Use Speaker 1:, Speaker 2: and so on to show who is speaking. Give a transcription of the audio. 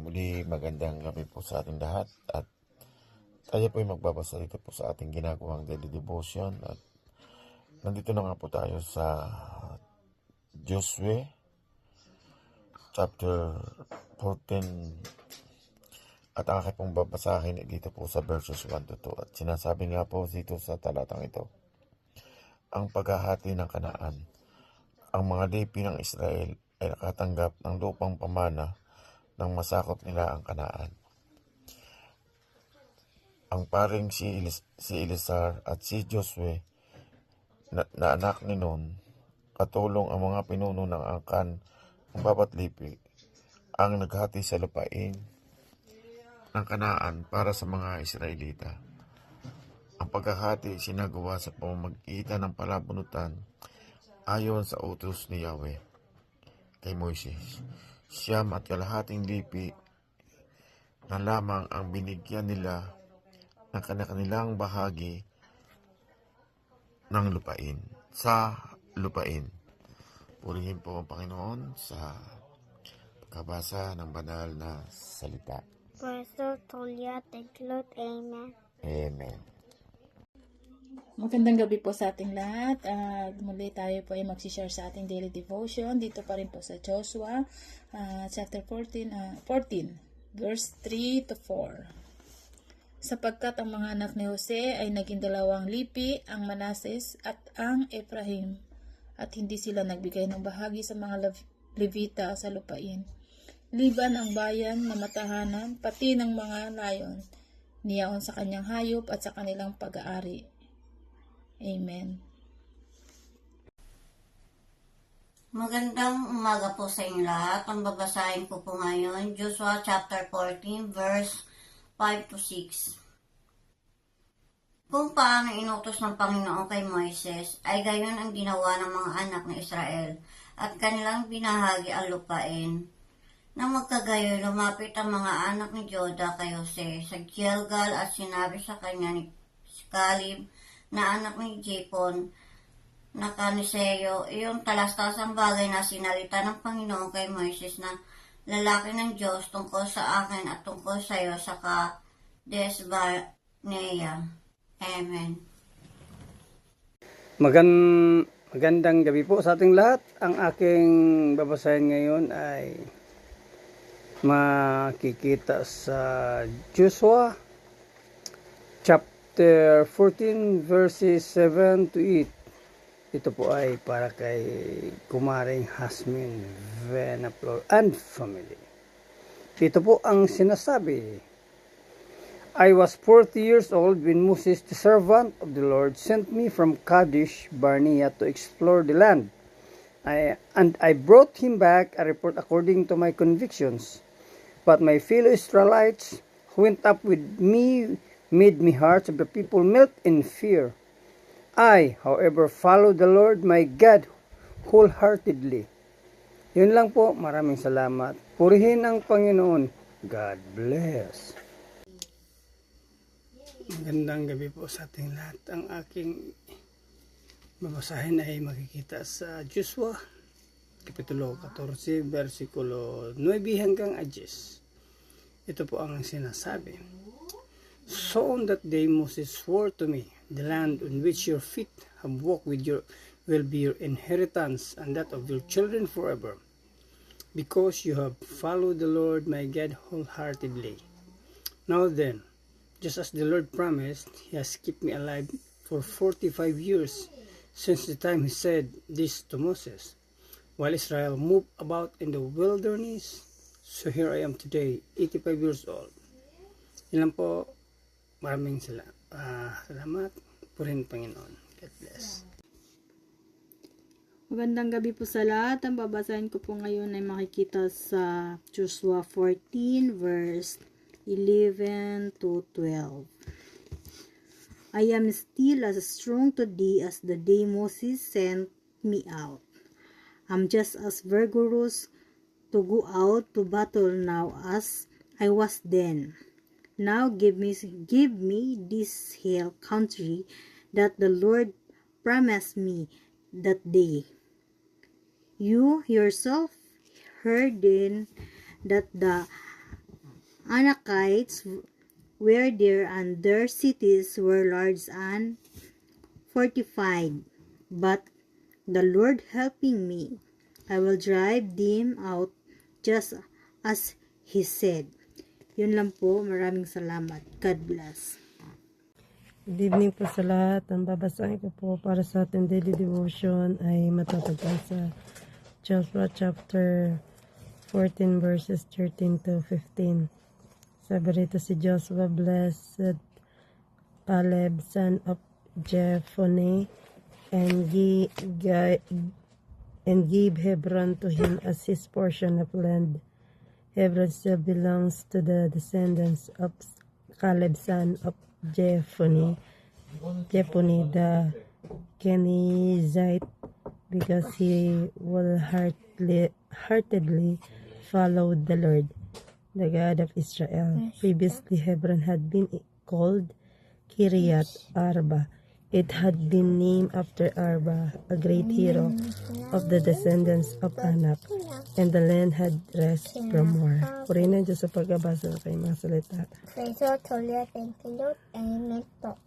Speaker 1: Muli magandang gabi po sa ating lahat at tayo po ay magbabasa dito po sa ating ginagawang daily devotion at nandito na nga po tayo sa Joshua chapter 14 at ang aking pong babasahin dito po sa verses 1 to 2 at sinasabi nga po dito sa talatang ito, ang paghahati ng Kanaan. Ang mga Levi ng Israel ay nakatanggap ng lupang pamana nang masakop nila ang Kanaan. Ang paring si Eleazar at si Joshua na anak ni Nun, katulong ang mga pinuno ng angkan ng bawat Levi, ang naghati sa lupain ng Kanaan para sa mga Israelita. Ang paghahati sinagawa sa pamamagitan ng palabunutan ayon sa utos ni Yahweh kay Moises. Siyam at kalahating lipi na lamang ang binigyan nila ng kanilang bahagi ng lupain, sa lupain. Purihin po ang Panginoon sa pagkabasa ng banal na salita.
Speaker 2: Preso Tulia Teglot. Amen.
Speaker 1: Amen.
Speaker 3: Magandang gabi po sa ating lahat. Muli tayo po ay magsishare sa ating daily devotion. Dito pa rin po sa Joshua chapter 14, verse 3 to 4. Sapagkat ang mga anak ni Jose ay naging dalawang lipi, ang Manases at ang Ephraim, at hindi sila nagbigay ng bahagi sa mga Levita sa lupain. Liban ang bayan na matahanan, pati ng mga layon, niyaon sa kanyang hayop at sa kanilang pag-aari. Amen.
Speaker 4: Magandang umaga po sa inyo lahat. Ang babasahin ko po ngayon, Joshua chapter 14, verse 5 to 6. Kung paano inutos ng Panginoon kay Moises, ay gayon ang ginawa ng mga anak ng Israel, at kanilang binahagi ang lupain. Nang magkagayon, lumapit ang mga anak ni Joda kay Jose sa Gilgal at sinabi sa kanya ni Caleb, na anak ni Jepon, na Kaniseyo, iyong talastasang bagay na sinalita ng Panginoon kay Moises na lalaki ng Diyos tungkol sa akin at tungkol sa iyo sa Kades Barnea. Amen.
Speaker 5: Magandang gabi po sa ating lahat. Ang aking babasahin ngayon ay makikita sa Joshua chapter 14 verses 7 to 8. Ito po ay para kay Kumaring Hasmin Venaplor and family. Ito po ang sinasabi. I was 40 years old when Moses, the servant of the Lord, sent me from Kadesh Barnea to explore the land. I brought him back a report according to my convictions. But my fellow Israelites who went up with me made me hearts of the people melt in fear. I, however, followed the Lord my God wholeheartedly. Yun lang po. Maraming salamat. Purihin ang Panginoon. God bless. Magandang gabi po sa ating lahat. Ang aking babasahin ay makikita sa Joshua Kapitulo 14, versikulo 9 hanggang 10. Ito po ang sinasabi. So on that day Moses swore to me, the land on which your feet have walked will be your inheritance and that of your children forever, because you have followed the Lord my God wholeheartedly. Now then, just as the Lord promised, he has kept me alive for 45 years since the time he said this to Moses, while Israel moved about in the wilderness. So here I am today, 85 years old. Yan lang po. Maraming salamat. Purihin Panginoon. God bless.
Speaker 3: Magandang gabi po sa lahat. Ang babasahin ko po ngayon ay makikita sa Joshua 14 verse 11 to 12. I am still as strong today as the day Moses sent me out. I'm just as vigorous to go out to battle now as I was then. Now give me this hill country that the Lord promised me that day. You yourself heard then that the
Speaker 6: Anakites were there, and their cities were large and fortified. But the Lord helping me, I will drive them out just as He said. Yun lang po. Maraming salamat. God bless.
Speaker 7: Good evening po sa lahat. Ang babasahin ko po para sa ating daily devotion ay matatagpuan sa Joshua chapter 14 verses 13 to 15. Sabi rito, si Joshua blessed Caleb son of Jephunneh and gave Hebron to him as his portion of land. Hebron still belongs to the descendants of Caleb son of Jephunneh the Kenizzite, because he wholeheartedly followed the Lord, the God of Israel. Previously, Hebron had been called Kiriath Arba. It had been named after Arba, a great hero of the descendants of Anak, and the land had rest from war. Purihin ng Diyos sa pagbabasa ng kanyang mga salita.
Speaker 2: Praise the Lord, thank you, Lord. Amen po.